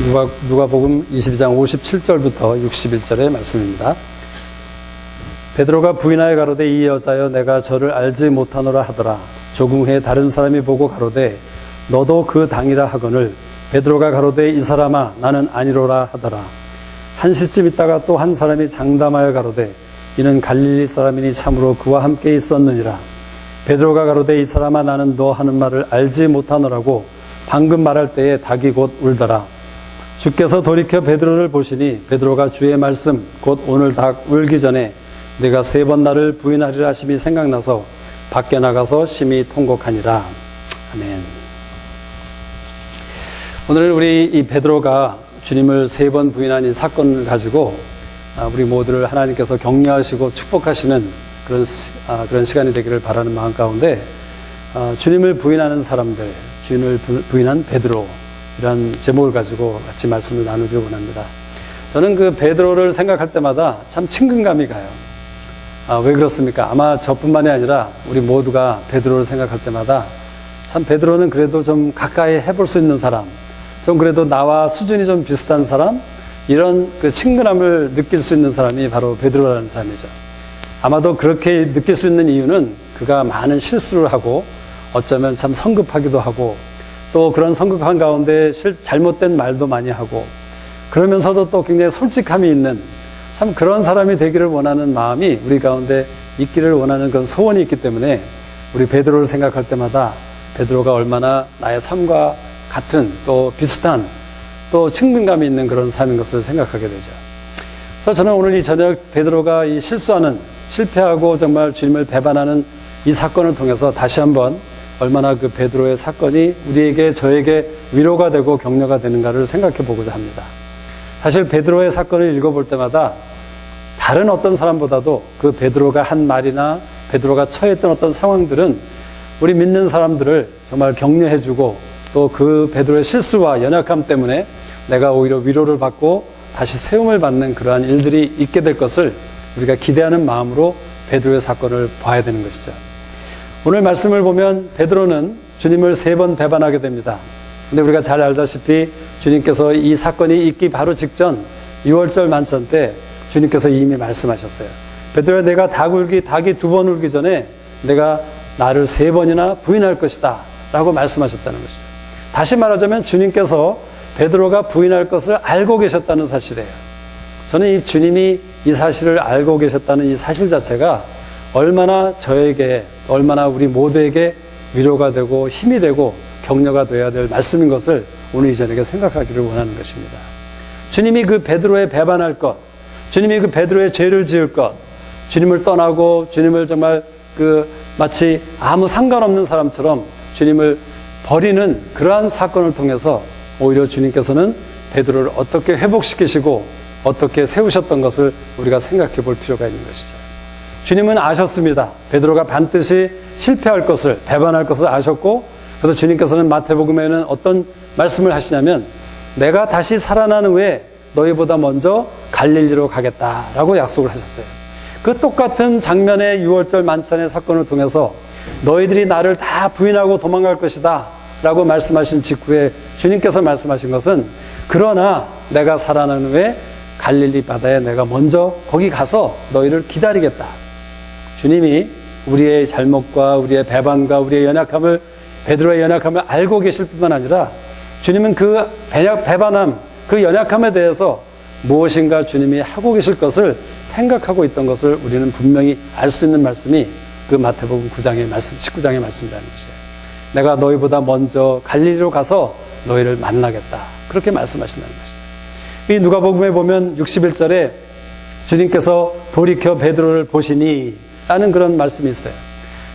누가복음 22장 57절부터 61절의 말씀입니다. 베드로가 부인하여 가로되 이 여자여 내가 저를 알지 못하노라 하더라. 조금 후에 다른 사람이 보고 가로되 너도 그 당이라 하거늘 베드로가 가로되 이 사람아 나는 아니로라 하더라. 한 시쯤 있다가 또 한 사람이 장담하여 가로되 이는 갈릴리 사람이니 참으로 그와 함께 있었느니라. 베드로가 가로되 이 사람아 나는 너 하는 말을 알지 못하노라고 방금 말할 때에 닭이 곧 울더라. 주께서 돌이켜 베드로를 보시니 베드로가 주의 말씀 곧 오늘 닭 울기 전에 내가 3번 나를 부인하리라 하심이 생각나서 밖에 나가서 심히 통곡하니라. 아멘. 오늘 우리 이 베드로가 주님을 3번 부인한 이 사건을 가지고 우리 모두를 하나님께서 격려하시고 축복하시는 그런 시간이 되기를 바라는 마음 가운데 주님을 부인하는 사람들, 주님을 부인한 베드로 이런 제목을 가지고 같이 말씀을 나누기 원합니다. 저는 그 베드로를 생각할 때마다 참 친근감이 가요. 왜 그렇습니까? 아마 저뿐만이 아니라 우리 모두가 베드로를 생각할 때마다 참 베드로는 그래도 좀 가까이 해볼 수 있는 사람, 좀 그래도 나와 수준이 좀 비슷한 사람, 이런 그 친근함을 느낄 수 있는 사람이 바로 베드로라는 사람이죠. 아마도 그렇게 느낄 수 있는 이유는 그가 많은 실수를 하고 어쩌면 참 성급하기도 하고 또 그런 성급한 가운데 잘못된 말도 많이 하고 그러면서도 또 굉장히 솔직함이 있는 참 그런 사람이 되기를 원하는 마음이 우리 가운데 있기를 원하는 그런 소원이 있기 때문에 우리 베드로를 생각할 때마다 베드로가 얼마나 나의 삶과 같은 또 비슷한 또 친근감이 있는 그런 삶인 것을 생각하게 되죠. 그래서 저는 오늘 이 저녁 베드로가 이 실패하고 정말 주님을 배반하는 이 사건을 통해서 다시 한번 얼마나 그 베드로의 사건이 우리에게 저에게 위로가 되고 격려가 되는가를 생각해 보고자 합니다. 사실 베드로의 사건을 읽어볼 때마다 다른 어떤 사람보다도 그 베드로가 한 말이나 베드로가 처했던 어떤 상황들은 우리 믿는 사람들을 정말 격려해주고 또 그 베드로의 실수와 연약함 때문에 내가 오히려 위로를 받고 다시 세움을 받는 그러한 일들이 있게 될 것을 우리가 기대하는 마음으로 베드로의 사건을 봐야 되는 것이죠. 오늘 말씀을 보면 베드로는 주님을 3번 배반하게 됩니다. 근데 우리가 잘 알다시피 주님께서 이 사건이 있기 바로 직전 6월절 만찬 때 주님께서 이미 말씀하셨어요. 베드로야 내가 닭이 2번 울기 전에 내가 나를 3번이나 부인할 것이다 라고 말씀하셨다는 것이죠. 다시 말하자면 주님께서 베드로가 부인할 것을 알고 계셨다는 사실이에요. 저는 이 주님이 이 사실을 알고 계셨다는 이 사실 자체가 얼마나 저에게 얼마나 우리 모두에게 위로가 되고 힘이 되고 격려가 되어야 될 말씀인 것을 오늘 이 저녁에 생각하기를 원하는 것입니다. 주님이 그 베드로의 배반할 것, 주님이 그 베드로의 죄를 지을 것, 주님을 떠나고 주님을 정말 마치 아무 상관없는 사람처럼 주님을 버리는 그러한 사건을 통해서 오히려 주님께서는 베드로를 어떻게 회복시키시고 어떻게 세우셨던 것을 우리가 생각해 볼 필요가 있는 것이죠. 주님은 아셨습니다. 베드로가 반드시 실패할 것을, 배반할 것을 아셨고, 그래서 주님께서는 마태복음에는 어떤 말씀을 하시냐면 내가 다시 살아난 후에 너희보다 먼저 갈릴리로 가겠다라고 약속을 하셨어요. 그 똑같은 장면의 6월절 만찬의 사건을 통해서 너희들이 나를 다 부인하고 도망갈 것이다 라고 말씀하신 직후에 주님께서 말씀하신 것은 그러나 내가 살아난 후에 갈릴리 바다에 내가 먼저 거기 가서 너희를 기다리겠다. 주님이 우리의 잘못과 우리의 배반과 우리의 연약함을 베드로의 연약함을 알고 계실 뿐만 아니라 주님은 그 배반함, 그 연약함에 대해서 무엇인가 주님이 하고 계실 것을 생각하고 있던 것을 우리는 분명히 알 수 있는 말씀이 그 마태복음 9장의 말씀, 19장의 말씀이라는 것이에요. 내가 너희보다 먼저 갈릴리로 가서 너희를 만나겠다. 그렇게 말씀하신다는 것이죠. 이 누가복음에 보면 61절에 주님께서 돌이켜 베드로를 보시니 라는 그런 말씀이 있어요.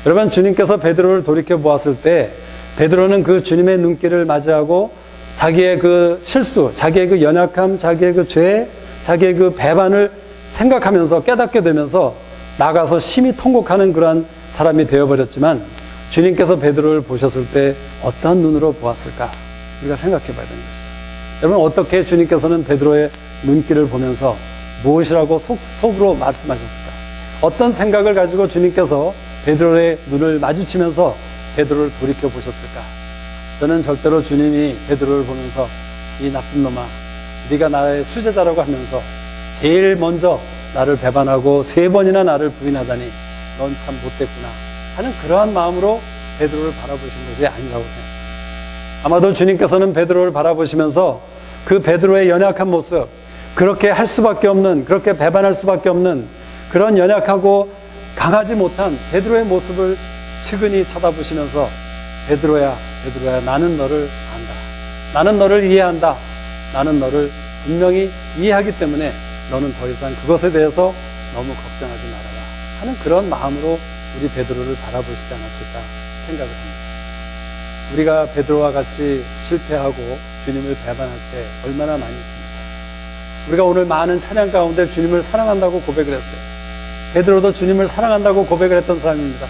여러분 주님께서 베드로를 돌이켜 보았을 때 베드로는 그 주님의 눈길을 맞이하고 자기의 그 실수, 자기의 그 연약함, 자기의 그 죄, 자기의 그 배반을 생각하면서 깨닫게 되면서 나가서 심히 통곡하는 그러한 사람이 되어버렸지만 주님께서 베드로를 보셨을 때 어떠한 눈으로 보았을까? 우리가 생각해 봐야 되는 것이죠. 여러분 어떻게 주님께서는 베드로의 눈길을 보면서 무엇이라고 속으로 말씀하셨을까? 어떤 생각을 가지고 주님께서 베드로의 눈을 마주치면서 베드로를 돌이켜 보셨을까? 저는 절대로 주님이 베드로를 보면서 이 나쁜 놈아, 네가 나의 수제자라고 하면서 제일 먼저 나를 배반하고 3번이나 나를 부인하다니 넌 참 못됐구나 하는 그러한 마음으로 베드로를 바라보신 것이 아니라고 생각합니다. 아마도 주님께서는 베드로를 바라보시면서 그 베드로의 연약한 모습, 그렇게 할 수밖에 없는, 그렇게 배반할 수밖에 없는 그런 연약하고 강하지 못한 베드로의 모습을 측은히 쳐다보시면서 베드로야, 베드로야, 나는 너를 안다. 나는 너를 이해한다. 나는 너를 분명히 이해하기 때문에 너는 더 이상 그것에 대해서 너무 걱정하지 말아라 하는 그런 마음으로 우리 베드로를 바라보시지 않았을까 생각을 합니다. 우리가 베드로와 같이 실패하고 주님을 배반할 때 얼마나 많이 있습니까? 우리가 오늘 많은 찬양 가운데 주님을 사랑한다고 고백을 했어요. 베드로도 주님을 사랑한다고 고백을 했던 사람입니다.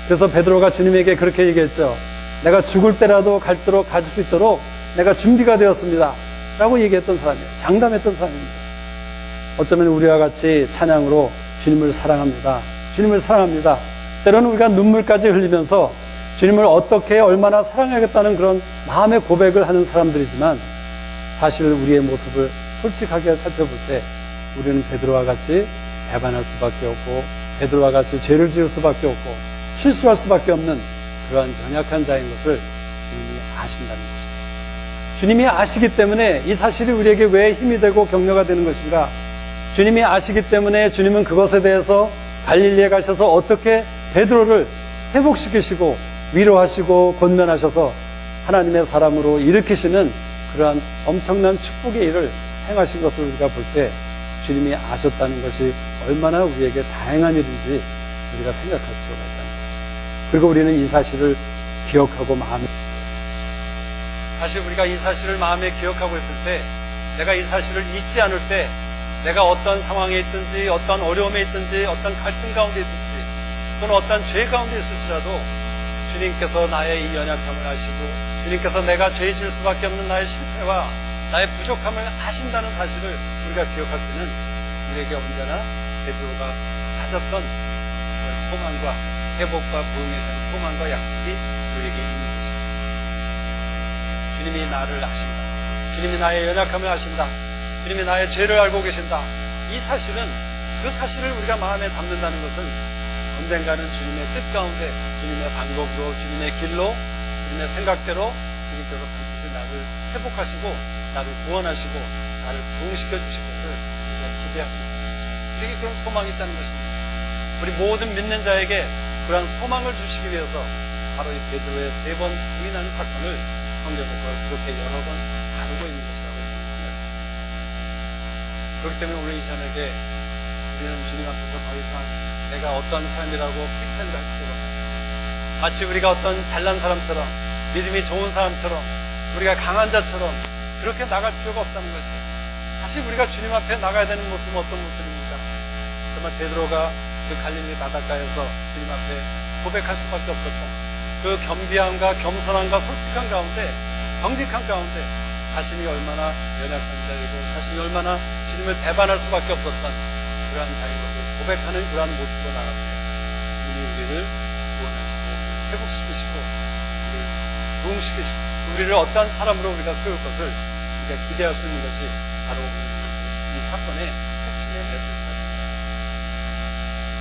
그래서 베드로가 주님에게 그렇게 얘기했죠. 내가 죽을 때라도 갈도록 가질 수 있도록 내가 준비가 되었습니다 라고 얘기했던 사람이에요. 장담했던 사람입니다. 어쩌면 우리와 같이 찬양으로 주님을 사랑합니다, 주님을 사랑합니다, 때로는 우리가 눈물까지 흘리면서 주님을 어떻게 얼마나 사랑하겠다는 그런 마음의 고백을 하는 사람들이지만 사실 우리의 모습을 솔직하게 살펴볼 때 우리는 베드로와 같이 배반할 수밖에 없고 베드로와 같이 죄를 지을 수밖에 없고 실수할 수밖에 없는 그러한 연약한 자인 것을 주님이 아신다는 것입니다. 주님이 아시기 때문에 이 사실이 우리에게 왜 힘이 되고 격려가 되는 것인가? 주님이 아시기 때문에 주님은 그것에 대해서 갈릴리에 가셔서 어떻게 베드로를 회복시키시고 위로하시고 권면하셔서 하나님의 사람으로 일으키시는 그러한 엄청난 축복의 일을 행하신 것을 우리가 볼 때 주님이 아셨다는 것이 얼마나 우리에게 다행한 일인지 우리가 생각할 필요가 있다는 것입니다. 그리고 우리는 이 사실을 기억하고 마음에, 사실 우리가 이 사실을 마음에 기억하고 있을 때, 내가 이 사실을 잊지 않을 때, 내가 어떤 상황에 있든지 어떤 어려움에 있든지 어떤 갈등 가운데 있든지 또는 어떤 죄 가운데 있을지라도 주님께서 나의 이 연약함을 아시고 주님께서 내가 죄 지을 수밖에 없는 나의 실패와 나의 부족함을 아신다는 사실을 우리가 기억할 때는 우리에게 언제나 베드로가 가졌던 소망과 회복과 부흥에 대한 소망과 약속이 우리에게 있는 것입니다. 주님이 나를 아신다. 주님이 나의 연약함을 아신다. 주님이 나의 죄를 알고 계신다. 이 사실은, 그 사실을 우리가 마음에 담는다는 것은 언젠가는 주님의 뜻 가운데 주님의 방법으로 주님의 길로 주님의 생각대로 주님께서 반드시 나를 회복하시고 나를 구원하시고 나를 부흥시켜 주실 것을 우리가 기대하고 있는 것입니다. 우리에게 그런 소망이 있다는 것입니다. 우리 모든 믿는 자에게 그러한 소망을 주시기 위해서 바로 이 베드로의 3번 부인하는 사건을 성경에서 그렇게 여러 번 다루고 있는 것이라고 생각합니다. 그렇기 때문에 오늘 이 저녁에 우리는 주님 앞에서 더 이상 내가 어떤 삶이라고 프리텐드할 필요가 없습니다. 마치 우리가 어떤 잘난 사람처럼, 믿음이 좋은 사람처럼, 우리가 강한 자처럼 그렇게 나갈 필요가 없다는 것이에요. 사실 우리가 주님 앞에 나가야 되는 모습은 어떤 모습입니까? 정말 베드로가 그 갈릴리 바닷가에서 주님 앞에 고백할 수밖에 없었던 그 겸비함과 겸손함과 솔직한 가운데, 정직한 가운데 자신이 얼마나 연약한 자이고 자신이 얼마나 주님을 배반할 수밖에 없었던 그러한 자인 것을 고백하는 그러한 모습으로 나갈 때 주님이 우리를 구원하시고 회복시키시고 우리를 부흥시키시고 우리를 어떠한 사람으로 우리가 세울 것을 우리가 기대할 수 있는 것이 바로 이 사건의 핵심의 메시지입니다.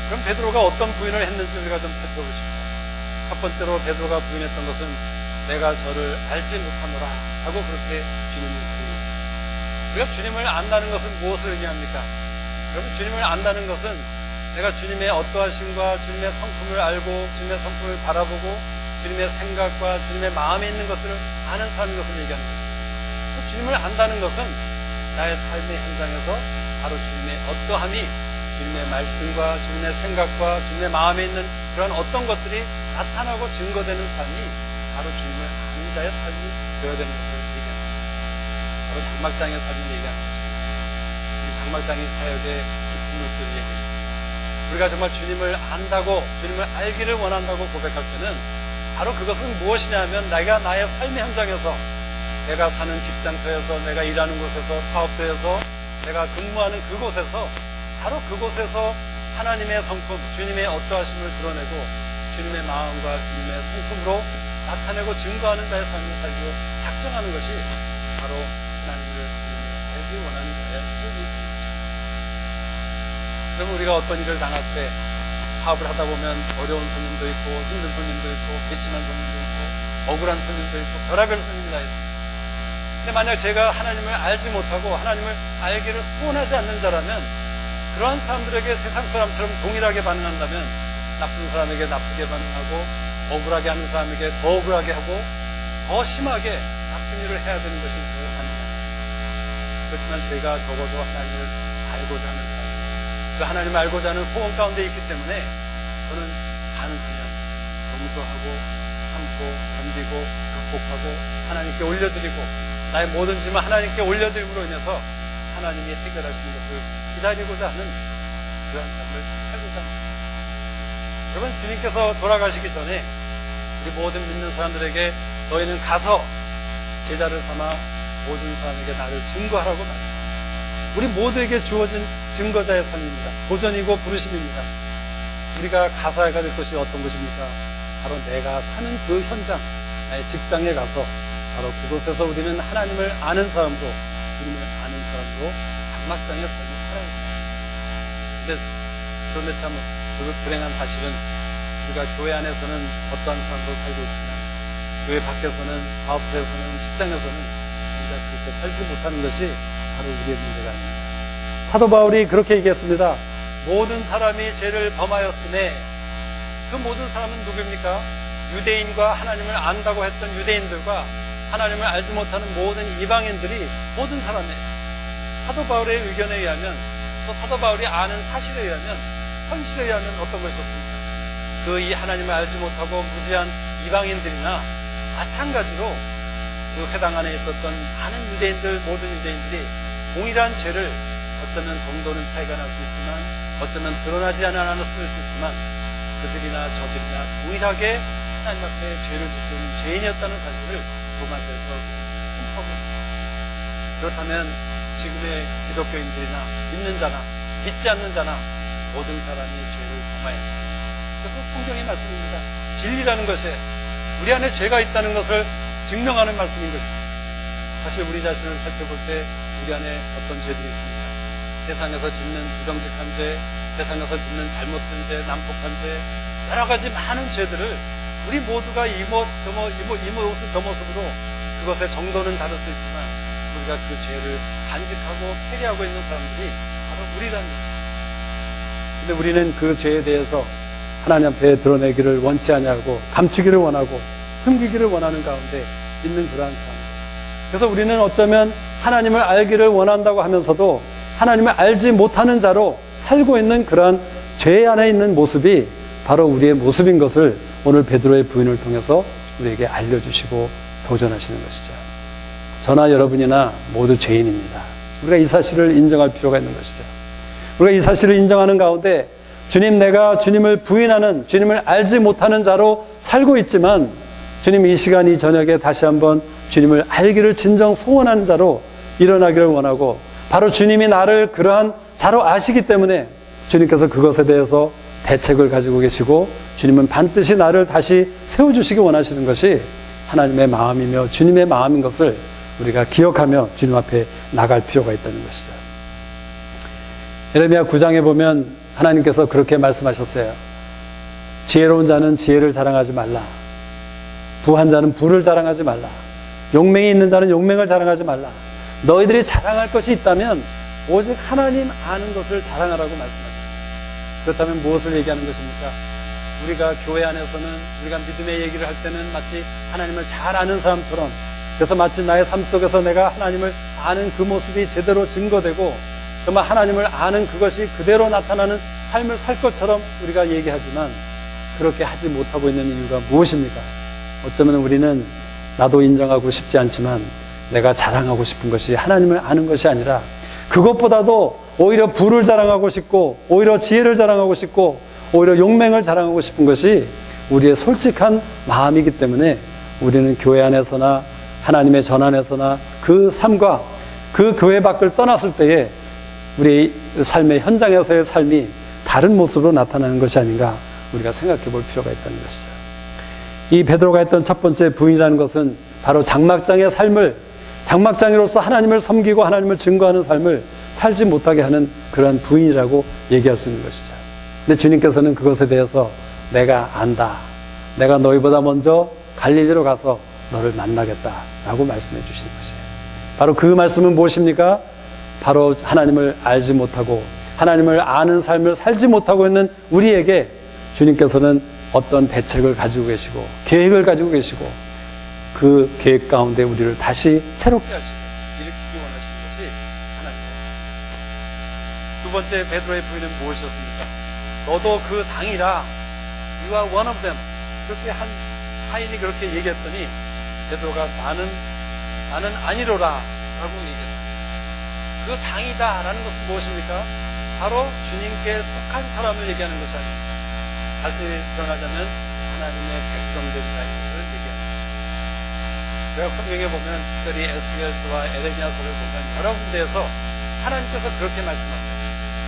그럼 베드로가 어떤 부인을 했는지 우리가 좀 살펴보십시오. 첫 번째로 베드로가 부인했던 것은 내가 저를 알지 못하노라 하고 그렇게 주님을 부인했습니다. 우리가 주님을 안다는 것은 무엇을 의미합니까? 여러분, 주님을 안다는 것은 내가 주님의 어떠하심과 주님의 성품을 알고 주님의 성품을 바라보고 주님의 생각과 주님의 마음에 있는 것들을 아는 사람인 것을 얘기하는 것입니다. 주님을 안다는 것은 나의 삶의 현장에서 바로 주님의 어떠함이 주님의 말씀과 주님의 생각과 주님의 마음에 있는 그런 어떤 것들이 나타나고 증거되는 삶이 바로 주님을 아는 자의 삶이 되어야 되는 것을 얘기하는 것입니다. 바로 장막장의 삶을 얘기하는 것입니다. 이 장막장의 사역의 깊은 목소리를 얘기합니다. 우리가 정말 주님을 안다고, 주님을 알기를 원한다고 고백할 때는 바로 그것은 무엇이냐 하면 내가 나의 삶의 현장에서, 내가 사는 직장터에서, 내가 일하는 곳에서, 사업터에서, 내가 근무하는 그곳에서 바로 그곳에서 하나님의 성품, 주님의 어떠하심을 드러내고 주님의 마음과 주님의 성품으로 나타내고 증거하는 자의 삶을 살기로 작정하는 것이 바로 여러분, 우리가 어떤 일을 당할 때 사업을 하다 보면 어려운 손님도 있고 힘든 손님도 있고 괘씸한 손님도 있고 억울한 손님도 있고 별의별 손님이 다 있습니다. 근데 만약 제가 하나님을 알지 못하고 하나님을 알기를 소원하지 않는 자라면 그러한 사람들에게 세상 사람처럼 동일하게 반응한다면 나쁜 사람에게 나쁘게 반응하고 억울하게 하는 사람에게 더 억울하게 하고 더 심하게 나쁜 일을 해야 되는 것이 저의 반응입니다. 그렇지만 제가 적어도 하나님을 알고자 하는 사람, 그 하나님을 알고자 하는 소원 가운데 있기 때문에 저는 가능하면 용서하고 참고 견디고 극복하고 하나님께 올려드리고 나의 모든 짐을 하나님께 올려드림으로 인해서 하나님이 해결하시는 것을 기다리고자 하는 그러한 삶을 살고자 합니다. 여러분, 주님께서 돌아가시기 전에 우리 모든 믿는 사람들에게 너희는 가서 제자를 삼아 모든 사람에게 나를 증거하라고 말씀합니다. 우리 모두에게 주어진 증거자의 삶입니다. 도전이고 부르심입니다. 우리가 가서 해야 될 것이 어떤 것입니까? 바로 내가 사는 그 현장, 나의 직장에 가서 바로 그곳에서 우리는 하나님을 아는 사람으로, 주님을 아는 사람으로 장막장의 삶을 살아야 합니다. 그런데 참 불행한 사실은 우리가 교회 안에서는 어떠한 삶으로 살고 있지만 교회 밖에서는, 사업소에서는, 직장에서는 우리가 그렇게 살지 못하는 것이 바로 우리의 문제가 아닙니다. 사도 바울이 그렇게 얘기했습니다. 모든 사람이 죄를 범하였으니, 그 모든 사람은 누구입니까? 유대인과 하나님을 안다고 했던 유대인들과 하나님을 알지 못하는 모든 이방인들이 모든 사람이에요. 사도 바울의 의견에 의하면, 또 사도 바울이 아는 사실에 의하면, 현실에 의하면 어떤 것이었습니까? 그 이 하나님을 알지 못하고 무지한 이방인들이나 마찬가지로 그 회당 안에 있었던 많은 유대인들, 모든 유대인들이 동일한 죄를, 어쩌면 정도는 차이가 날 수 있지만 어쩌면 드러나지 않을 수 있지만 그들이나 저들이나 동일하게 하나님 앞에 죄를 짓는 죄인이었다는 사실을 로마서에서 선포하고 있습니다. 그렇다면 지금의 기독교인들이나 믿는 자나 믿지 않는 자나 모든 사람이 죄를 범하였습니다. 그것은 성경의 말씀입니다. 진리라는 것이 우리 안에 죄가 있다는 것을 증명하는 말씀인 것입니다. 사실 우리 자신을 살펴볼 때 우리 안에 어떤 죄들이 있습니까? 세상에서 짓는 부정직한 죄, 세상에서 짓는 잘못된 죄, 난폭한 죄, 여러 가지 많은 죄들을 우리 모두가 이 모습 저 모습으로 그것의 정도는 다를 수 있지만 우리가 그 죄를 간직하고 회개하고 있는 사람들이 바로 우리라는 것입니다. 근데 우리는 그 죄에 대해서 하나님 앞에 드러내기를 원치 않냐고, 감추기를 원하고 숨기기를 원하는 가운데 있는 그러한 사람들. 그래서 우리는 어쩌면 하나님을 알기를 원한다고 하면서도 하나님을 알지 못하는 자로 살고 있는 그러한 죄 안에 있는 모습이 바로 우리의 모습인 것을 오늘 베드로의 부인을 통해서 우리에게 알려주시고 도전하시는 것이죠. 저나 여러분이나 모두 죄인입니다. 우리가 이 사실을 인정할 필요가 있는 것이죠. 우리가 이 사실을 인정하는 가운데 주님, 내가 주님을 부인하는, 주님을 알지 못하는 자로 살고 있지만 주님, 이 시간 이 저녁에 다시 한번 주님을 알기를 진정 소원하는 자로 일어나기를 원하고, 바로 주님이 나를 그러한 자로 아시기 때문에 주님께서 그것에 대해서 대책을 가지고 계시고 주님은 반드시 나를 다시 세워주시기 원하시는 것이 하나님의 마음이며 주님의 마음인 것을 우리가 기억하며 주님 앞에 나갈 필요가 있다는 것이죠. 예레미야 9장에 보면 하나님께서 그렇게 말씀하셨어요. 지혜로운 자는 지혜를 자랑하지 말라. 부한 자는 부를 자랑하지 말라. 용맹이 있는 자는 용맹을 자랑하지 말라. 너희들이 자랑할 것이 있다면 오직 하나님 아는 것을 자랑하라고 말씀하셨습니다. 그렇다면 무엇을 얘기하는 것입니까? 우리가 교회 안에서는 우리가 믿음의 얘기를 할 때는 마치 하나님을 잘 아는 사람처럼, 그래서 마치 나의 삶 속에서 내가 하나님을 아는 그 모습이 제대로 증거되고 정말 하나님을 아는 그것이 그대로 나타나는 삶을 살 것처럼 우리가 얘기하지만 그렇게 하지 못하고 있는 이유가 무엇입니까? 어쩌면 우리는 나도 인정하고 싶지 않지만 내가 자랑하고 싶은 것이 하나님을 아는 것이 아니라 그것보다도 오히려 부를 자랑하고 싶고 오히려 지혜를 자랑하고 싶고 오히려 용맹을 자랑하고 싶은 것이 우리의 솔직한 마음이기 때문에 우리는 교회 안에서나 하나님의 전 안에서나 그 삶과 그 교회 밖을 떠났을 때에 우리 삶의 현장에서의 삶이 다른 모습으로 나타나는 것이 아닌가 우리가 생각해 볼 필요가 있다는 것이죠. 이 베드로가 했던 첫 번째 부인이라는 것은 바로 장막장의 삶을, 장막장이로서 하나님을 섬기고 하나님을 증거하는 삶을 살지 못하게 하는 그러한 부인이라고 얘기할 수 있는 것이죠. 근데 주님께서는 그것에 대해서 내가 안다. 내가 너희보다 먼저 갈릴리로 가서 너를 만나겠다라고 말씀해 주시는 것이에요. 바로 그 말씀은 무엇입니까? 바로 하나님을 알지 못하고 하나님을 아는 삶을 살지 못하고 있는 우리에게 주님께서는 어떤 대책을 가지고 계시고 계획을 가지고 계시고 그 계획 가운데 우리를 다시 새롭게 하시고 일으키기 원하시는 것이 하나님이에요. 두 번째 베드로의 부인은 무엇이었습니까? 너도 그 당이라, You are one of them. 그렇게 한 하인이 그렇게 얘기했더니 베드로가 나는 아니로라 라고 얘기했어요. 그 당이다 라는 것은 무엇입니까? 바로 주님께 속한 사람을 얘기하는 것이 아닙니다. 다시 표현하자면 하나님의 백성된 자들을 얘기합니다. 구약 성경에 보면 특별히 에스겔서와 에레미야서를 보면 여러 군데에서 하나님께서 그렇게 말씀하세요.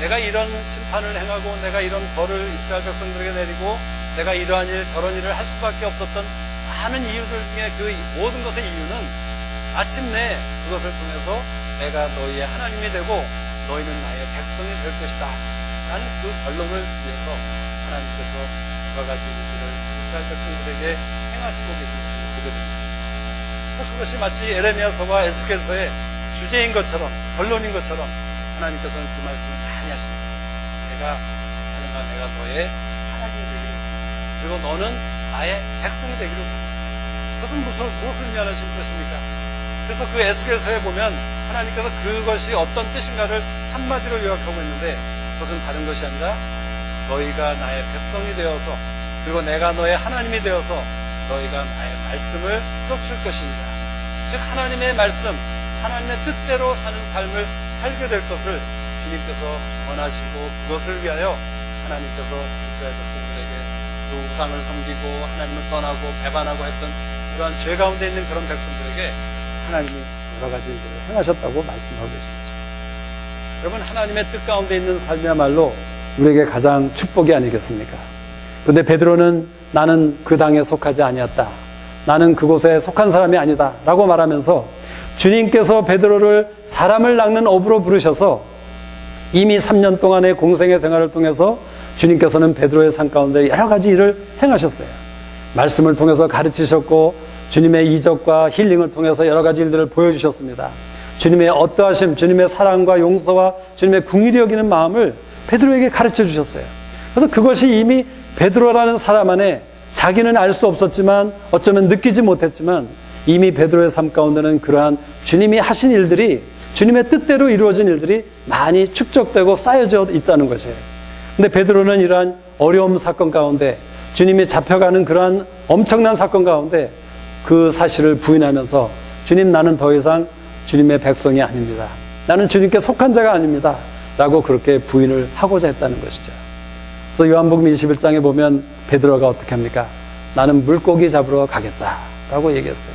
내가 이런 심판을 행하고 내가 이런 벌을 이스라엘 백성들에게 내리고 내가 이러한 일 저런 일을 할 수밖에 없었던 많은 이유들 중에 그 모든 것의 이유는 마침내 그것을 통해서 내가 너희의 하나님이 되고 너희는 나의 백성이 될 것이다 라는 그 결론을 위해서 하나님께서 여러 가지 일들을 이스라엘 백성들에게 행하시고 계신 것을 보게 됩니다. 그것이 마치 에레미야서와 에스겔서의 주제인 것처럼 결론인 것처럼 하나님께서는 그 말씀을 많이 하십니다. 내가 너의 하나님이 되기를 그리고 너는 나의 백성이 되기를 그것은 무엇을 의미하는 것입니까? 그래서 그 에스겔서에 보면 하나님께서 그것이 어떤 뜻인가를 한마디로 요약하고 있는데 그것은 다른 것이 아니라 너희가 나의 백성이 되어서 그리고 내가 너의 하나님이 되어서 너희가 나의 말씀을 쫓을 것입니다. 즉 하나님의 말씀, 하나님의 뜻대로 사는 삶을 살게 될 것을 주님께서 원하시고 그것을 위하여 하나님께서 이스라엘 백성들에게 그 우상을 섬기고 하나님을 떠나고 배반하고 했던 그러한 죄 가운데 있는 그런 백성들에게 하나님이 여러 가지 일들을 행하셨다고 말씀하고 계십니다. 여러분 하나님의 뜻 가운데 있는 삶이야말로 우리에게 가장 축복이 아니겠습니까? 그런데 베드로는 나는 그 당에 속하지 아니었다. 나는 그곳에 속한 사람이 아니다 라고 말하면서 주님께서 베드로를 사람을 낚는 어부로 부르셔서 이미 3년 동안의 공생의 생활을 통해서 주님께서는 베드로의 삶 가운데 여러 가지 일을 행하셨어요. 말씀을 통해서 가르치셨고 주님의 이적과 힐링을 통해서 여러 가지 일들을 보여주셨습니다. 주님의 어떠하심, 주님의 사랑과 용서와 주님의 긍휼히 여기는 마음을 베드로에게 가르쳐 주셨어요. 그래서 그것이 이미 베드로라는 사람 안에 자기는 알 수 없었지만 어쩌면 느끼지 못했지만 이미 베드로의 삶 가운데는 그러한 주님이 하신 일들이 주님의 뜻대로 이루어진 일들이 많이 축적되고 쌓여져 있다는 것이에요. 근데 베드로는 이러한 어려움 사건 가운데 주님이 잡혀가는 그러한 엄청난 사건 가운데 그 사실을 부인하면서 주님 나는 더 이상 주님의 백성이 아닙니다. 나는 주님께 속한 자가 아닙니다. 라고 그렇게 부인을 하고자 했다는 것이죠. 또 요한복음 21장에 보면 베드로가 어떻게 합니까? 나는 물고기 잡으러 가겠다 라고 얘기했어요.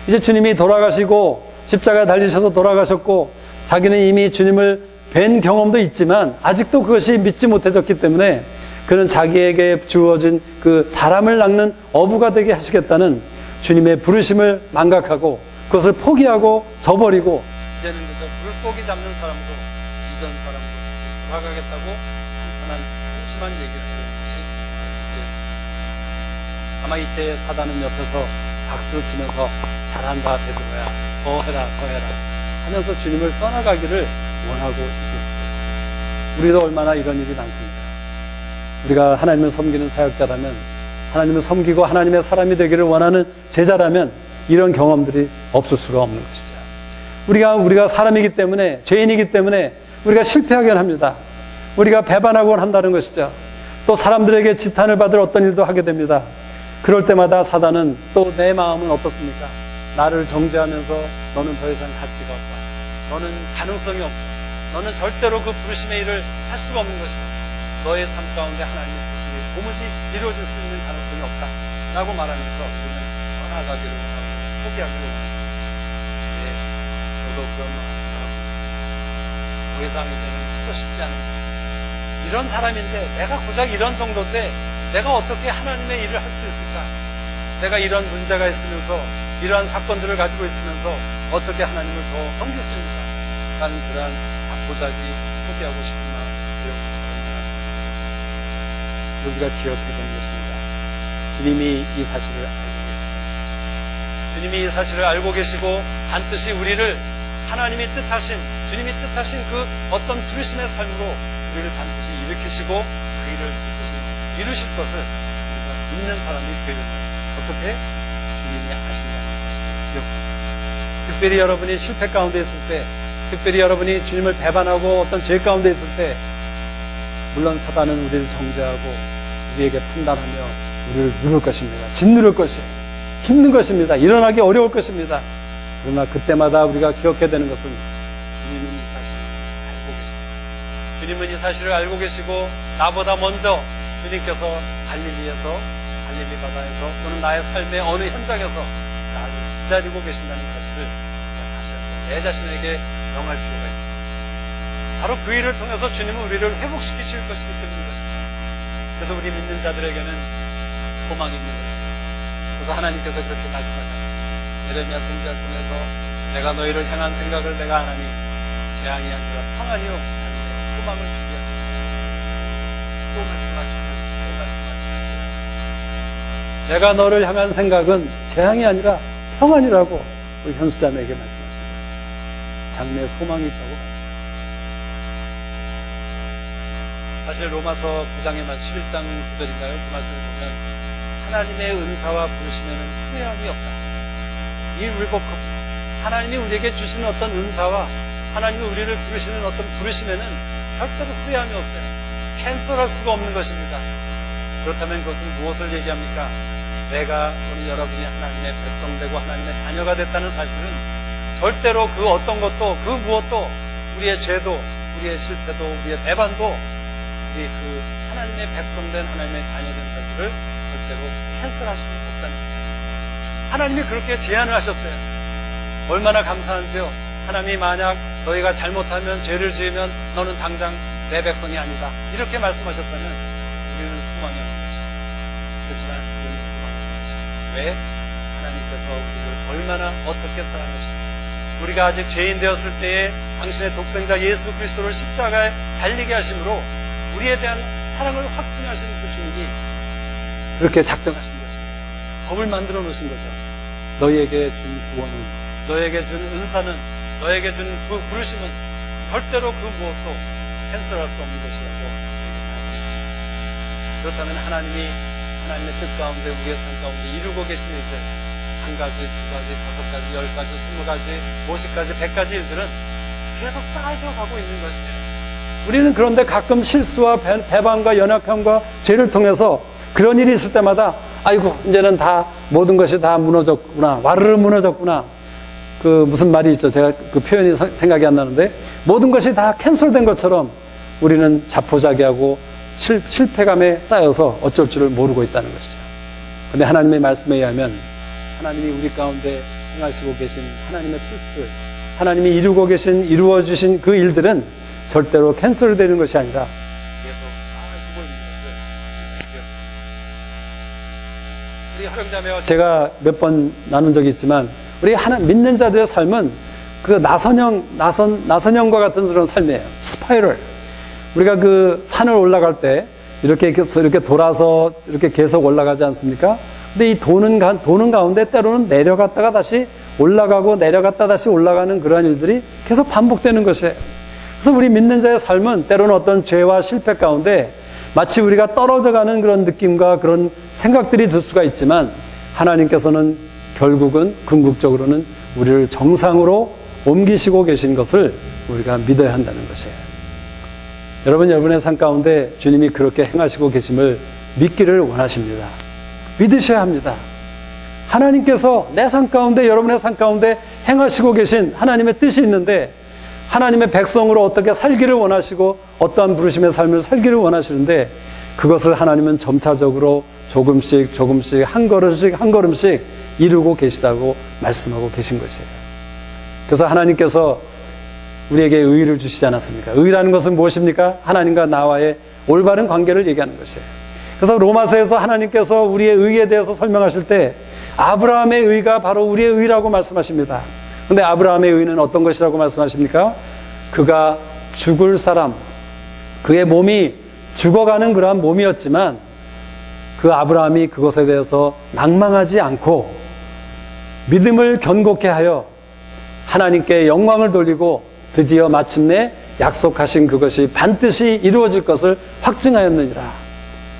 이제 주님이 돌아가시고 십자가에 달리셔서 돌아가셨고 자기는 이미 주님을 뵌 경험도 있지만 아직도 그것이 믿지 못해졌기 때문에 그는 자기에게 주어진 그 사람을 낚는 어부가 되게 하시겠다는 주님의 부르심을 망각하고 그것을 포기하고 저버리고 이제는 그저 물고기 잡는 사람으로 이전 사람으로 돌아가겠다고 한편한 한심한 얘기를 하는 것이 아마 이때 사단은 옆에서 박수를 치면서 잘한다 베드로야 더 해라 하면서 주님을 떠나가기를 원하고 있습니다. 우리도 얼마나 이런 일이 많습니다. 우리가 하나님을 섬기는 사역자라면 하나님을 섬기고 하나님의 사람이 되기를 원하는 제자라면 이런 경험들이 없을 수가 없는 것이죠. 우리가 사람이기 때문에 죄인이기 때문에 우리가 실패하긴 합니다. 우리가 배반하곤 한다는 것이죠. 또 사람들에게 지탄을 받을 어떤 일도 하게 됩니다. 그럴 때마다 사단은 또 내 마음은 어떻습니까? 나를 정죄하면서 너는 더 이상 가치가 없다. 너는 가능성이 없다. 너는 절대로 그 부르심의 일을 할 수가 없는 것이다. 너의 삶 가운데 하나님의 부르심이 도무지 이루어질 수 있는 가능성이 없다. 라고 말하면서 우리는 떠나가기를 원하고 포기하기를 원합니다. 네, 저도 그런 마음입니다. 더 이상 이제는 하고 싶지 않은 이런 사람인데 내가 고작 이런 정도인데 내가 어떻게 하나님의 일을 할 수 있을까? 내가 이런 문제가 있으면서 이러한 사건들을 가지고 있으면서 어떻게 하나님을 더 섬길 수 있을까? 라는 그러한 자꾸 보자기 포기하고 싶은 마음, 우리가 기억해야 되는 것입니다. 주님이 이 사실을 알고 계십니다. 주님이 이 사실을 알고 계시고 반드시 우리를 하나님이 뜻하신, 주님이 뜻하신 그 어떤 부르심의 삶으로 우리를 반드시 일으키시고 그 일을 이루실 것을 우리가 믿는 사람이 되는, 어떻게? 주님이 하신다는 것입니다. 특별히 여러분이 실패 가운데 있을 때, 특별히 여러분이 주님을 배반하고 어떤 죄 가운데 있을 때, 물론 사단은 우리를 정죄하고 우리에게 판단하며 우리를 누를 것입니다. 짓누를 것이에요. 힘든 것입니다. 일어나기 어려울 것입니다. 그러나 그때마다 우리가 기억해야 되는 것은 주님은 이 사실을 알고 계십니다. 주님은 이 사실을 알고 계시고 나보다 먼저 주님께서 갈릴리에서, 갈릴리 바다에서 또는 나의 삶의 어느 현장에서 나를 기다리고 계신다는 사실을 다시 한번 내 자신에게 명할 필요가 있습니다. 바로 그 일을 통해서 주님은 우리를 회복시키실 것이기 때문입니다. 그래서 우리 믿는 자들에게는 소망이 있는 것입니다. 그래서 하나님께서 그렇게 말씀하셨습니다. 예레미야 선지자 통해서 내가 너희를 향한 생각을 내가 하나니 재앙이 아니라 평안이요 소망을 주게 하시고 또 말씀하시고 내가 너를 향한 생각은 재앙이 아니라 평안이라고 우리 현수자매에게 말씀하십니다. 장래에 소망이 있다고. 사실 로마서 9장에만 11장 9절인가요? 그 말씀을 보면 하나님의 은사와 부르심에는 후회함이 없다. 이 율법, 하나님이 우리에게 주시는 어떤 은사와 하나님이 우리를 부르시는 어떤 부르심에는 절대로 후회함이 없어요. 캔슬할 수가 없는 것입니다. 그렇다면 그것은 무엇을 얘기합니까? 내가, 우리 여러분이 하나님의 백성되고 하나님의 자녀가 됐다는 사실은 절대로 그 어떤 것도, 그 무엇도, 우리의 죄도, 우리의 실패도, 우리의 배반도 우리 그 하나님의 백성된 하나님의 자녀된 사실을 절대로 캔슬할 수 없다는 것입니다. 하나님이 그렇게 제안을 하셨어요. 얼마나 감사한지요. 하나님이 만약 너희가 잘못하면, 죄를 지으면 너는 당장 내 백성이 아니다, 이렇게 말씀하셨다면 우리는 소망이 없는 것입니다. 그렇지만 우리는 소망이 없는 것입니다. 왜? 하나님께서 우리를 얼마나 어떻게 사랑하십니까? 우리가 아직 죄인 되었을 때에 당신의 독생자 예수 그리스도를 십자가에 달리게 하심으로 우리에 대한 사랑을 확증하시는 그 주님이 그렇게 작정하신 것입니다. 법을 만들어 놓으신 거죠. 너희에게 준 구원은, 너희에게 준 은사는, 너희에게 준 그 부르심은 절대로 그 무엇도 캔슬할 수 없는 것이라고. 그렇다면 하나님이 하나님의 뜻 가운데, 우리의 삶 가운데 이루고 계신 일들, 한 가지, 두 가지, 다섯 가지, 10가지, 20가지, 50가지, 100가지 일들은 계속 쌓여져 가고 있는 것이에요. 우리는 그런데 가끔 실수와 배반과 연약함과 죄를 통해서 그런 일이 있을 때마다 아이고 이제는 다 모든 것이 다 무너졌구나, 와르르 무너졌구나. 그 무슨 말이 있죠? 제가 그 표현이 생각이 안 나는데, 모든 것이 다 캔슬된 것처럼 우리는 자포자기하고 실패감에 쌓여서 어쩔 줄을 모르고 있다는 것이죠. 그런데 하나님의 말씀에 의하면 하나님이 우리 가운데 행하시고 계신 하나님의 뜻을, 하나님이 이루고 계신, 이루어 주신 그 일들은 절대로 캔슬되는 것이 아니라 계속 쌓아지고 있는 것을 우리 하령자매와 제가 몇 번 나눈 적이 있지만, 우리 믿는 자들의 삶은 그 나선형과 같은 그런 삶이에요. 스파이럴. 우리가 그 산을 올라갈 때 이렇게 돌아서 이렇게 계속 올라가지 않습니까? 근데 이 도는 가운데 때로는 내려갔다가 다시 올라가고 내려갔다 다시 올라가는 그러한 일들이 계속 반복되는 것이에요. 그래서 우리 믿는 자의 삶은 때로는 어떤 죄와 실패 가운데 마치 우리가 떨어져가는 그런 느낌과 그런 생각들이 들 수가 있지만, 하나님께서는 결국은 궁극적으로는 우리를 정상으로 옮기시고 계신 것을 우리가 믿어야 한다는 것이에요. 여러분의 삶 가운데 주님이 그렇게 행하시고 계심을 믿기를 원하십니다. 믿으셔야 합니다. 하나님께서 내 삶 가운데, 여러분의 삶 가운데 행하시고 계신 하나님의 뜻이 있는데, 하나님의 백성으로 어떻게 살기를 원하시고 어떠한 부르심의 삶을 살기를 원하시는데, 그것을 하나님은 점차적으로 조금씩 한 걸음씩 이루고 계시다고 말씀하고 계신 것이에요. 그래서 하나님께서 우리에게 의의를 주시지 않았습니까? 의의라는 것은 무엇입니까? 하나님과 나와의 올바른 관계를 얘기하는 것이에요. 그래서 로마서에서 하나님께서 우리의 의의에 대해서 설명하실 때 아브라함의 의의가 바로 우리의 의의라고 말씀하십니다. 그런데 아브라함의 의의는 어떤 것이라고 말씀하십니까? 그가 죽을 사람, 그의 몸이 죽어가는 그러한 몸이었지만 그 아브라함이 그것에 대해서 낭망하지 않고 믿음을 견고케 하여 하나님께 영광을 돌리고 드디어 마침내 약속하신 그것이 반드시 이루어질 것을 확증하였느니라.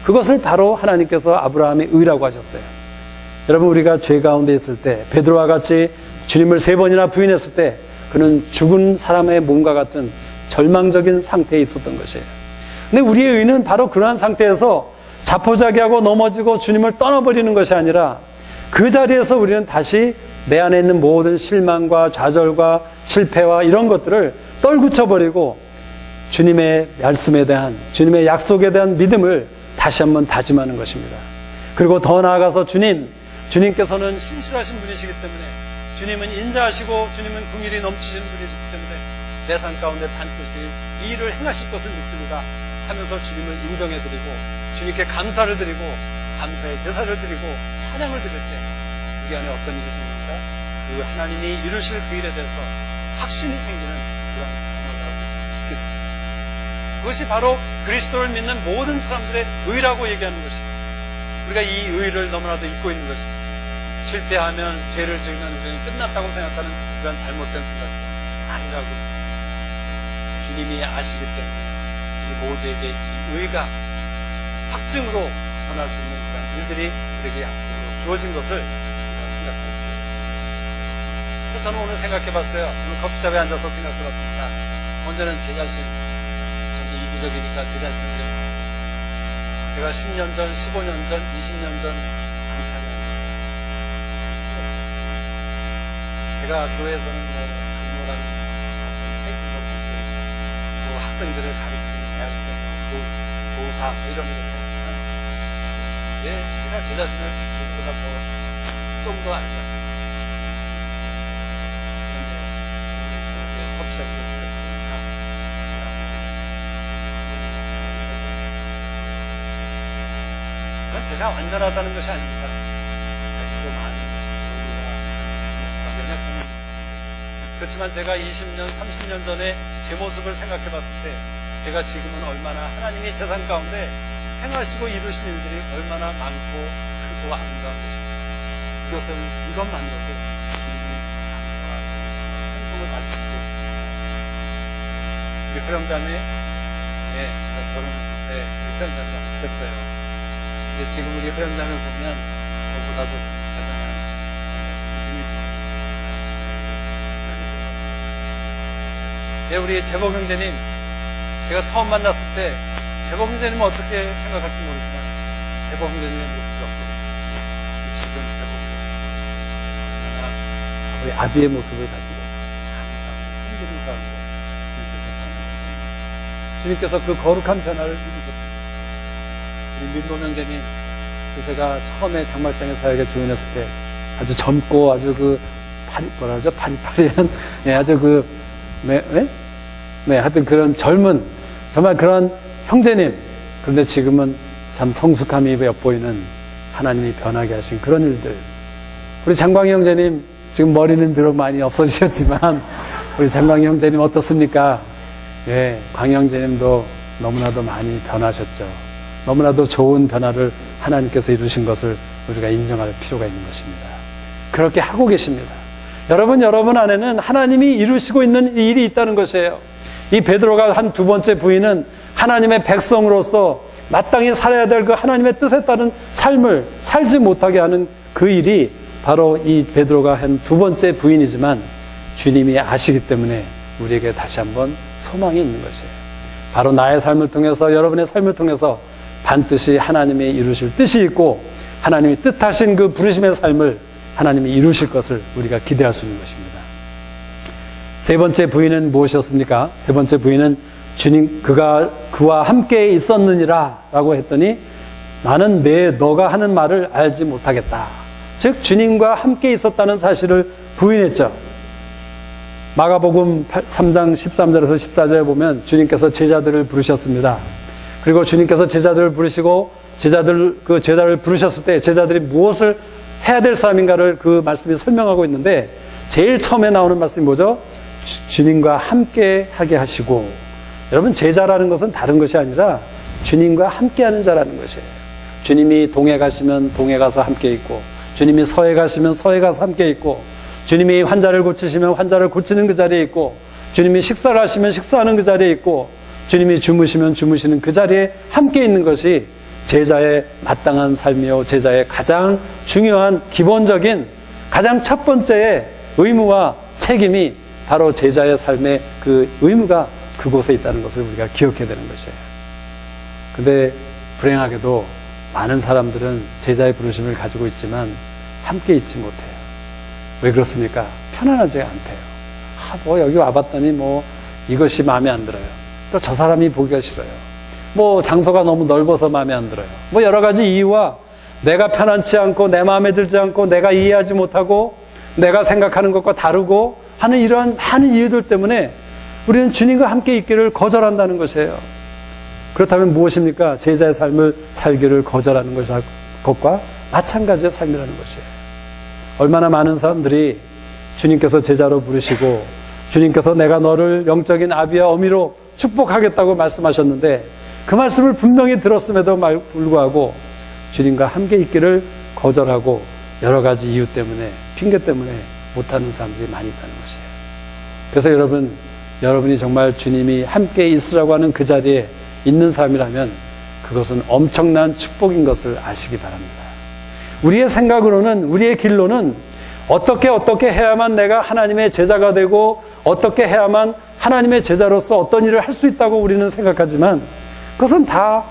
그것을 바로 하나님께서 아브라함의 의라고 하셨어요. 여러분, 우리가 죄 가운데 있을 때 베드로와 같이 주님을 3번이나 부인했을 때 그는 죽은 사람의 몸과 같은 절망적인 상태에 있었던 것이에요. 근데 우리의 의는 바로 그러한 상태에서 자포자기하고 넘어지고 주님을 떠나버리는 것이 아니라 그 자리에서 우리는 다시 내 안에 있는 모든 실망과 좌절과 실패와 이런 것들을 떨구쳐버리고 주님의 말씀에 대한, 주님의 약속에 대한 믿음을 다시 한번 다짐하는 것입니다. 그리고 더 나아가서 주님께서는 신실하신 분이시기 때문에, 주님은 인자하시고 주님은 긍휼이 넘치시는 분이시기 때문에 내 삶 가운데 반드시 이 일을 행하실 것을 믿습니다 하면서 주님을 인정해드리고 주님께 감사를 드리고 감사의 제사를 드리고 찬양을 드릴 때 우리 안에 어떤 일이 생깁니까? 그 하나님이 이루실 그 일에 대해서 확신이 생기는 그런 생각을 하고 있습니다. 그것이 바로 그리스도를 믿는 모든 사람들의 의라고 얘기하는 것입니다. 우리가 이 의를 너무나도 잊고 있는 것입니다. 실패하면, 죄를 지으면 우리는 끝났다고 생각하는 그런 잘못된 생각 아니라고. 주님이 아시기 때문에 우리 모두에게 이 의가 확증으로 전할 수 있는 그런 일들이 우리에게 약속으로 주어진 것을 우리가 생각합니다. 그래서 저는 오늘 생각해봤어요. 오늘 커피숍에 앉아서 생각해봤습니다. 먼저는 제 자신, 저는 이기적이니까 제 자신을 제가 10년 전, 15년 전, 20년 전 제가 교회에서는 강렬한 학생들을 가르치는 대학교, 교사 이런 일을 했지만 제가 제 자신을 그보다 좀 더 알죠. 제가 완전하다는 것이 아닙니다. 그렇지만 제가 20년, 30년 전에 제 모습을 생각해 봤을 때 제가 지금은 얼마나 하나님이 세상 가운데 행하시고 이루신 일들이 얼마나 많고 크고 아름다운 것입니다. 이것만으로도 행복을 받을 수 있습니다. 우리 회장님에 저는 그때 우리 회장님과 했어요. 근데 지금 우리 회장님을 보면 저보다도 우리 재복 형제님, 제가 처음 만났을 때 재복 형제님은 어떻게 생각할지 모르지만 재복 형제님의 모습이 없거든요. 지금 재복 형제님 거의 아비의 모습을 가지고 힘든 가운데 주님께서 그 거룩한 변화를 이루셨습니다. 우리 민돈 형제님, 제가 처음에 장말장에 사역에 조인했을 때 아주 젊고 아주 파리파리한 아주 하여튼 그런 젊은, 정말 그런 형제님. 그런데 지금은 참 성숙함이 엿보이는 하나님이 변하게 하신 그런 일들. 우리 장광희 형제님, 지금 머리는 비록 많이 없어지셨지만, 우리 장광희 형제님 어떻습니까? 광희 형제님도 너무나도 많이 변하셨죠. 너무나도 좋은 변화를 하나님께서 이루신 것을 우리가 인정할 필요가 있는 것입니다. 그렇게 하고 계십니다. 여러분 안에는 하나님이 이루시고 있는 이 일이 있다는 것이에요. 이 베드로가 한 두 번째 부인은 하나님의 백성으로서 마땅히 살아야 될 그 하나님의 뜻에 따른 삶을 살지 못하게 하는 그 일이 바로 이 베드로가 한 두 번째 부인이지만 주님이 아시기 때문에 우리에게 다시 한번 소망이 있는 것이에요. 바로 나의 삶을 통해서, 여러분의 삶을 통해서 반드시 하나님이 이루실 뜻이 있고 하나님이 뜻하신 그 부르심의 삶을 하나님이 이루실 것을 우리가 기대할 수 있는 것입니다. 세 번째 부인은 무엇이었습니까? 세 번째 부인은 주님, 그와 함께 있었느니라 라고 했더니 나는 너가 하는 말을 알지 못하겠다. 즉 주님과 함께 있었다는 사실을 부인했죠. 마가복음 3장 13절에서 14절에 보면 주님께서 제자들을 부르셨습니다. 그리고 주님께서 제자들을 부르시고 제자들을 부르셨을 때 제자들이 무엇을 해야 될 사람인가를 그 말씀이 설명하고 있는데 제일 처음에 나오는 말씀이 뭐죠? 주님과 함께 하게 하시고 여러분, 제자라는 것은 다른 것이 아니라 주님과 함께하는 자라는 것이에요. 주님이 동해 가시면 동해 가서 함께 있고, 주님이 서해 가시면 서해 가서 함께 있고, 주님이 환자를 고치시면 환자를 고치는 그 자리에 있고, 주님이 식사를 하시면 식사하는 그 자리에 있고, 주님이 주무시면 주무시는 그 자리에 함께 있는 것이 제자의 마땅한 삶이요, 제자의 가장 중요한 기본적인 가장 첫 번째의 의무와 책임이 바로 제자의 삶의 그 의무가 그곳에 있다는 것을 우리가 기억해야 되는 것이에요. 근데 불행하게도 많은 사람들은 제자의 부르심을 가지고 있지만 함께 있지 못해요. 왜 그렇습니까? 편안하지 않대요. 여기 와봤더니 이것이 마음에 안 들어요. 또 저 사람이 보기가 싫어요. 장소가 너무 넓어서 마음에 안 들어요. 여러 가지 이유와 내가 편안치 않고 내 마음에 들지 않고 내가 이해하지 못하고 내가 생각하는 것과 다르고 하는 이러한 많은 이유들 때문에 우리는 주님과 함께 있기를 거절한다는 것이에요. 그렇다면 무엇입니까? 제자의 삶을 살기를 거절하는 것과 마찬가지의 삶이라는 것이에요. 얼마나 많은 사람들이 주님께서 제자로 부르시고 주님께서 내가 너를 영적인 아비와 어미로 축복하겠다고 말씀하셨는데 그 말씀을 분명히 들었음에도 불구하고 주님과 함께 있기를 거절하고 여러 가지 이유 때문에, 핑계 때문에 못하는 사람들이 많이 있다는 것이에요. 그래서 여러분이 정말 주님이 함께 있으라고 하는 그 자리에 있는 사람이라면 그것은 엄청난 축복인 것을 아시기 바랍니다. 우리의 생각으로는, 우리의 길로는 어떻게 해야만 내가 하나님의 제자가 되고 어떻게 해야만 하나님의 제자로서 어떤 일을 할 수 있다고 우리는 생각하지만 그것은 다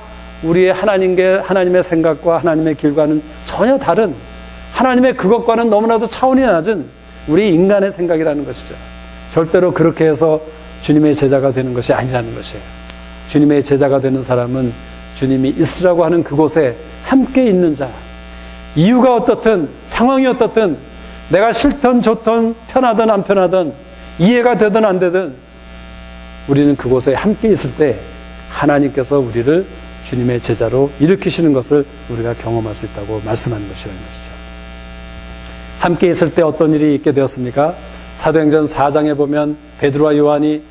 우리의 하나님의 생각과 하나님의 길과는 전혀 다른, 하나님의 그것과는 너무나도 차원이 낮은 우리 인간의 생각이라는 것이죠. 절대로 그렇게 해서 주님의 제자가 되는 것이 아니라는 것이에요. 주님의 제자가 되는 사람은 주님이 있으라고 하는 그곳에 함께 있는 자, 이유가 어떻든 상황이 어떻든 내가 싫든 좋든 편하든 안 편하든 이해가 되든 안 되든 우리는 그곳에 함께 있을 때 하나님께서 우리를 주님의 제자로 일으키시는 것을 우리가 경험할 수 있다고 말씀하는 것이라는 것이죠. 함께 있을 때 어떤 일이 있게 되었습니까? 사도행전 4장에 보면 베드로와 요한이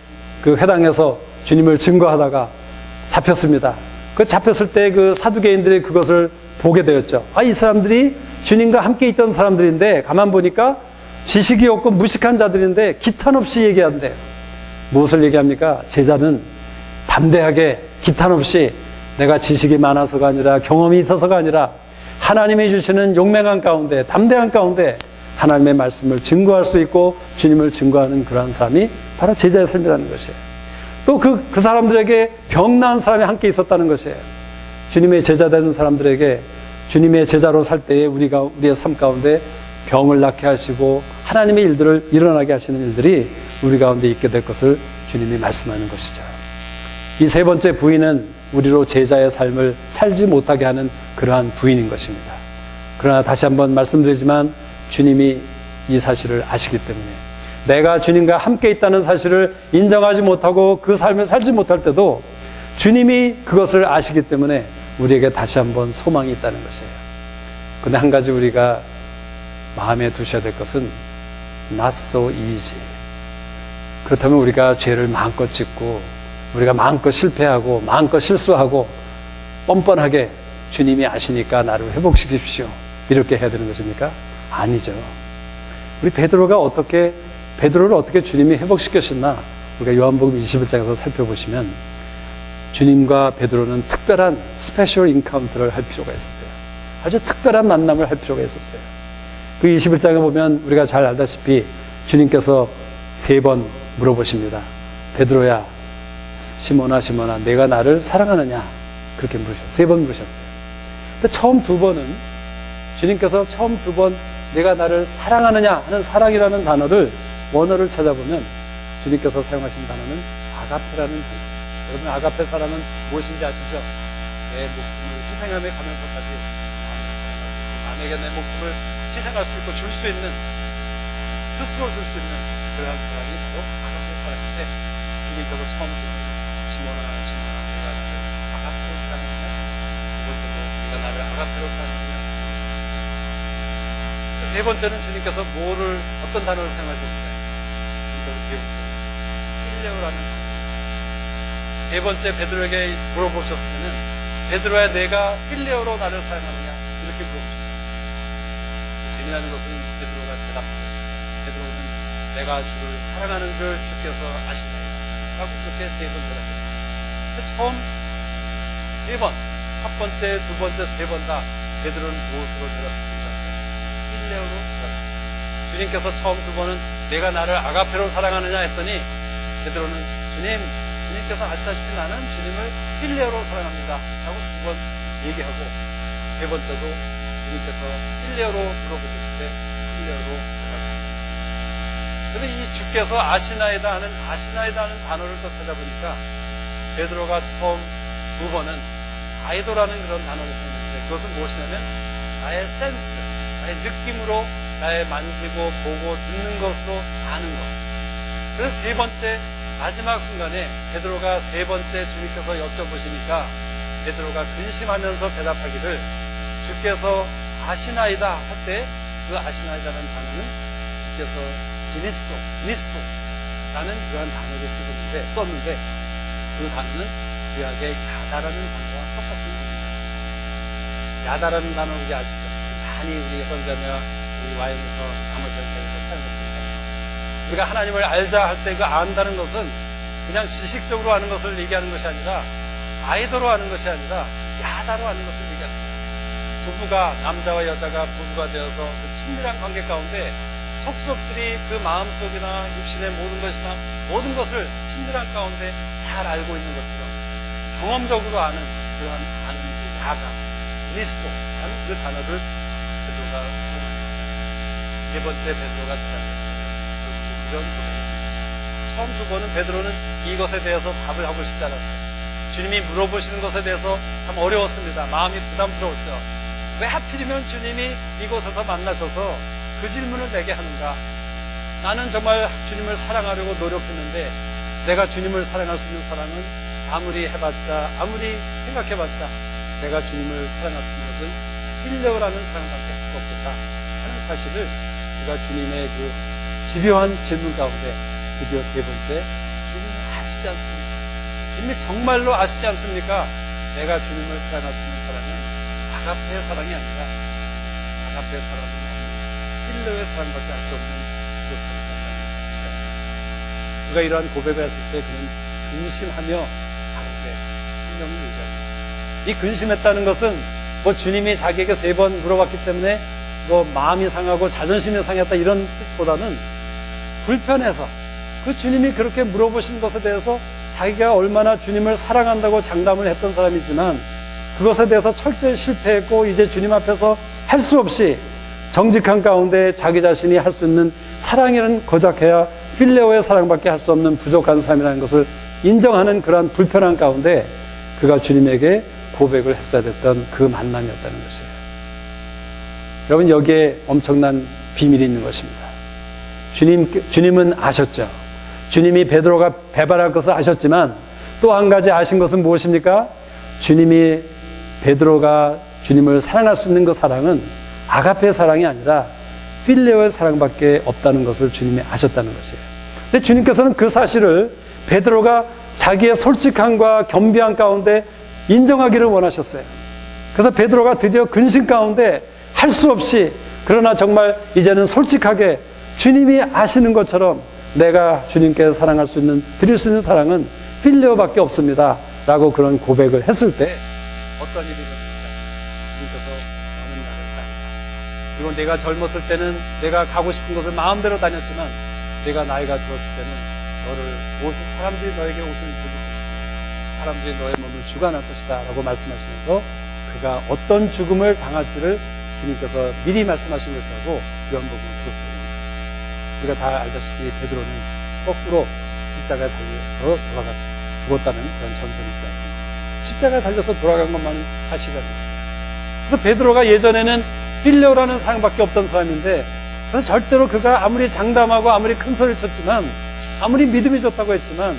그 회당에서 주님을 증거하다가 잡혔습니다. 그 잡혔을 때 그 사두개인들이 그것을 보게 되었죠. 이 사람들이 주님과 함께 있던 사람들인데 가만 보니까 지식이 없고 무식한 자들인데 기탄 없이 얘기한대요. 무엇을 얘기합니까? 제자는 담대하게 기탄 없이 내가 지식이 많아서가 아니라 경험이 있어서가 아니라 하나님이 주시는 용맹한 가운데, 담대한 가운데 하나님의 말씀을 증거할 수 있고 주님을 증거하는 그러한 사람이 바로 제자의 삶이라는 것이에요. 또 그 사람들에게 병 나은 사람이 함께 있었다는 것이에요. 주님의 제자 되는 사람들에게 주님의 제자로 살 때에 우리의 삶 가운데 병을 낫게 하시고 하나님의 일들을 일어나게 하시는 일들이 우리 가운데 있게 될 것을 주님이 말씀하는 것이죠. 이 세 번째 부인은 우리로 제자의 삶을 살지 못하게 하는 그러한 부인인 것입니다. 그러나 다시 한번 말씀드리지만 주님이 이 사실을 아시기 때문에 내가 주님과 함께 있다는 사실을 인정하지 못하고 그 삶을 살지 못할 때도 주님이 그것을 아시기 때문에 우리에게 다시 한번 소망이 있다는 것이에요. 근데 한 가지 우리가 마음에 두셔야 될 것은 not so easy. 그렇다면 우리가 죄를 마음껏 짓고 우리가 마음껏 실패하고 마음껏 실수하고 뻔뻔하게 주님이 아시니까 나를 회복시키십시오 이렇게 해야 되는 것입니까? 아니죠. 우리 베드로를 어떻게 주님이 회복시켰나 우리가 요한복음 21장에서 살펴보시면 주님과 베드로는 특별한 스페셜 인카운트를 할 필요가 있었어요. 아주 특별한 만남을 할 필요가 있었어요. 그 21장에 보면 우리가 잘 알다시피 주님께서 3번 물어보십니다. 베드로야, 시몬아, 시몬아, 내가 나를 사랑하느냐? 그렇게 물으셨어요. 3번 물으셨어요. 근데 처음 2번은 주님께서 처음 2번 내가 나를 사랑하느냐 하는 사랑이라는 단어를 원어를 찾아보면 주님께서 사용하신 단어는 아가페라는 단어. 여러분, 아가페 사랑은 무엇인지 아시죠? 내 목숨을 희생함에 가면서까지 남에게 내 목숨을 희생할 수 있고 줄 수 있는, 스스로 줄 수 있는 그러한 사랑이 바로 아가페 사랑인데 주님께서 처음 시몬아, 시몬아, 내가 나를 아가페로 사랑하느냐? 그것도 네가 나를 아가페로 사랑하느냐? 세 번째는 주님께서 어떤 단어를 사용하셨을까요? 이걸 배우고 필레오라는 세 번째 베드로에게 물어보셨으면 베드로야 내가 필레오로 나를 사랑하느냐 이렇게 물어보셨어요. 재미나는 것은 베드로가 대답했어요. 베드로는 내가 주를 사랑하는 줄 주께서 아시나요? 라고 그렇게 세 번 대답했어요. 처음 세 번, 첫 번째, 두 번째, 세 번 다 베드로는 무엇으로 대답했습니까? 필레오로 대답했습니다. 주님께서 처음 두 번은 내가 나를 아가페로 사랑하느냐 했더니 베드로는 주님께서 아시다시피 나는 주님을 필레오로 사랑합니다 라고 두 번 얘기하고 세 번째도 주님께서 필레오로 물어보실 때 필레오로 대답했습니다. 그래서 이 주께서 아시나이다 하는 단어를 또 찾아보니까 베드로가 처음 두 번은 아이도라는 그런 단어를 썼는데 그것은 무엇이냐면 나의 센스, 나의 느낌으로 나의 만지고 보고 듣는 것으로 아는 것. 그래서 세 번째 마지막 순간에 베드로가 세 번째 주님께서 여쭤보시니까 베드로가 근심하면서 대답하기를 주께서 아시나이다 할 때 그 아시나이다라는 단어는 주께서 지니스토라는 그런 단어를 썼는데 그 단어는 구약의 야다라는 단어와 똑같은 단어입니다. 야다라는 단어 우리 아시죠? 많이 우리 선자며 우리 와인에서 아마존에서 사용했습니다. 우리가 하나님을 알자 할 때 그 안다는 것은 그냥 지식적으로 아는 것을 얘기하는 것이 아니라 아이도로 아는 것이 아니라 야다로 아는 것을 얘기합니다. 부부가 남자와 여자가 부부가 되어서 그 친밀한 관계 가운데 속속들이 그 마음속이나 육신의 모든 것이나 모든 것을 친밀한 가운데 잘 알고 있는 것처럼 경험적으로 아는 그러한 아는 그 야다, 그리스도라는 그 단어를 베드로가 세 번째 베드로가 대답했습니다. 이런 고백입니다. 처음 두 번은 베드로는 이것에 대해서 답을 하고 싶지 않았어요. 주님이 물어보시는 것에 대해서 참 어려웠습니다. 마음이 부담스러웠죠. 왜 하필이면 주님이 이곳에서 만나셔서 그 질문을 내게 하는가? 나는 정말 주님을 사랑하려고 노력했는데 내가 주님을 사랑할 수 있는 사랑은 아무리 해봤자 아무리 생각해봤자 내가 주님을 사랑할 수 있는 것은 필레오라는 사랑밖에 할 수 없겠다 하는 사실을 그가 주님의 그 집요한 질문 가운데 드디어 세 번째 주님이 아시지 않습니까? 주님이 정말로 아시지 않습니까? 내가 주님을 사랑할 수 있는 사랑은 아가페의 사랑이 아니라 아가페의 사랑은 필레오의 사랑밖에 할 수 없는 그 사랑입니다. 그가 이러한 고백을 했을 때 그는 근심하며 가로되 성경을 얘기합니다. 이 근심했다는 것은 뭐 주님이 자기에게 세 번 물어봤기 때문에 뭐 마음이 상하고 자존심이 상했다 이런 뜻보다는 불편해서 그 주님이 그렇게 물어보신 것에 대해서 자기가 얼마나 주님을 사랑한다고 장담을 했던 사람이지만 그것에 대해서 철저히 실패했고 이제 주님 앞에서 할 수 없이 정직한 가운데 자기 자신이 할 수 있는 사랑이라는 고작해야 필레오의 사랑밖에 할 수 없는 부족한 삶이라는 것을 인정하는 그러한 불편한 가운데 그가 주님에게 고백을 했어야 됐던 그 만남이었다는 것이에요. 여러분 여기에 엄청난 비밀이 있는 것입니다. 주님은 아셨죠. 주님이 베드로가 배반할 것을 아셨지만 또 한 가지 아신 것은 무엇입니까? 주님이 베드로가 주님을 사랑할 수 있는 그 사랑은 아가페의 사랑이 아니라 필레오의 사랑밖에 없다는 것을 주님이 아셨다는 것이에요. 근데 주님께서는 그 사실을 베드로가 자기의 솔직함과 겸비함 가운데 인정하기를 원하셨어요. 그래서 베드로가 드디어 근심 가운데 할 수 없이 그러나 정말 이제는 솔직하게 주님이 아시는 것처럼 내가 주님께 사랑할 수 있는 드릴 수 있는 사랑은 필레오밖에 없습니다 라고 그런 고백을 했을 때 어떤 일이 일어납니까? 주님께서 너는 나를 사랑한다. 그리고 내가 젊었을 때는 내가 가고 싶은 곳을 마음대로 다녔지만 내가 나이가 들었을 때는 사람들이 너에게 옷을 입을 것이다. 사람들이 너의 몸을 주관할 것이다 라고 말씀하시면서 그가 어떤 죽음을 당할지를 주님께서 미리 말씀하신 것이라고 요한복음을 들었습니다. 우리가 다 알다시피 베드로는 거꾸로 십자가에 달려서 죽었다는 그런 전설이 있지 않습니까? 십자가에 달려서 돌아간 것만은 사실입니다. 그래서 베드로가 예전에는 필레오라는 사랑밖에 없던 사람인데 그래서 절대로 그가 아무리 장담하고 아무리 큰 소리를 쳤지만 아무리 믿음이 좋다고 했지만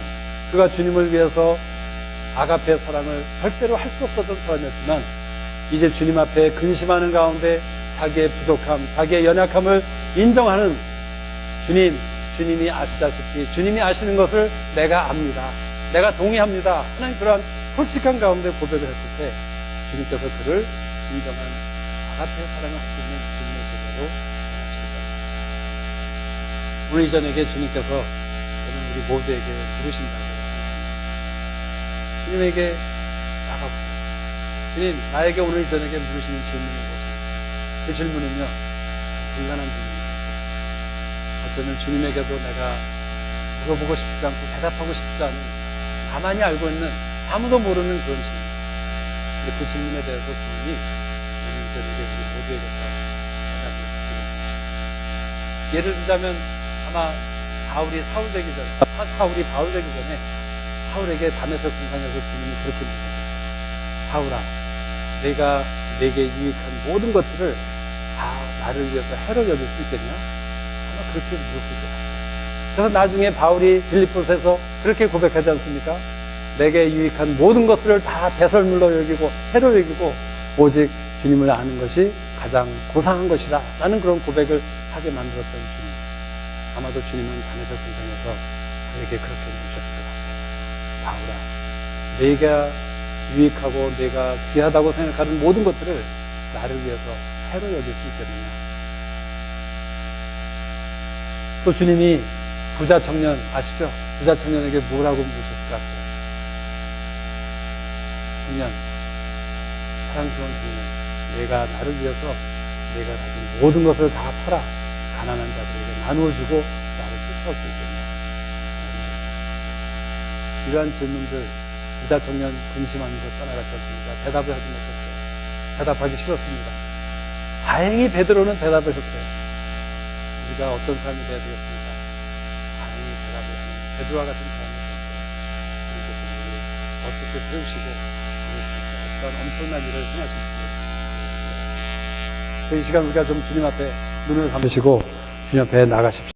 그가 주님을 위해서 아가페의 사랑을 절대로 할 수 없었던 사람이었지만 이제 주님 앞에 근심하는 가운데 자기의 부족함, 자기의 연약함을 인정하는 주님이 아시다시피 주님이 아시는 것을 내가 압니다. 내가 동의합니다 하는 그러한 솔직한 가운데 고백을 했을 때 주님께서 그를 진정한 아가페 사랑을 할 수 있는 주님의 제자로 변화시킬 겁니다. 오늘 이 저녁에 주님께서 저는 우리 모두에게 부르신다고 생각합니다. 주님에게 나가보세요. 주님, 나에게 오늘 이 저녁에 물으시는 질문이 무엇입니까? 그 질문은요, 불가능한 질문입니다. 어쩌면 주님에게도 내가 물어보고 싶지 않고 대답하고 싶지 않은, 가만히 알고 있는 아무도 모르는 그런 질문. 근데 그 질문에 대해서 주님이 오늘 이 저녁에 우리 모두에게서 대답을 드립니다. 예를 들자면 아마 바울이 바울 되기 전에 바울에게 다메섹 공상에서 주님이 그렇게 물으셨어요. 바울아, 내가 내게 유익한 모든 것들을 다 나를 위해서 해로 여길 수 있겠냐? 아마 그렇게 물었을 것 같아요. 그래서 나중에 바울이 빌립보서에서 그렇게 고백하지 않습니까? 내게 유익한 모든 것들을 다 배설물로 여기고 해로 여기고 오직 주님을 아는 것이 가장 고상한 것이다 라는 그런 고백을 하게 만들었던 주님. 아마도 주님은 다메섹 공상에서 그에게 그렇게 물으셨을 것 같아요. 바울아, 내가 유익하고 내가 귀하다고 생각하는 모든 것들을 나를 위해서 해로 여길 수 있겠느냐. 또 주님이 부자 청년 아시죠? 부자 청년에게 뭐라고 물으셨을 것 같아요? 청년, 사랑스러운 청년, 내가 나를 위해서 내가 가진 모든 것을 다 팔아 가난한 자들에게 나누어주고 나를 쫓아올 수 있겠냐. 이러한 질문들 부자 청년 근심하면서 떠나갔지 않습니까? 대답을 하지 못했어요. 대답하기 싫었습니다. 다행히 베드로는 대답을 했어요. 우리가 어떤 사람이 되어야 되겠습니까? 다행히 대답을 하는 베드로와 같은 사람이 되었어요. 우리께서 어떻게 세우시고 어떤 엄청난 일을 행하실지. 이 시간 우리가 좀 주님 앞에 눈을 감으시고 주님 앞에 나가십시오.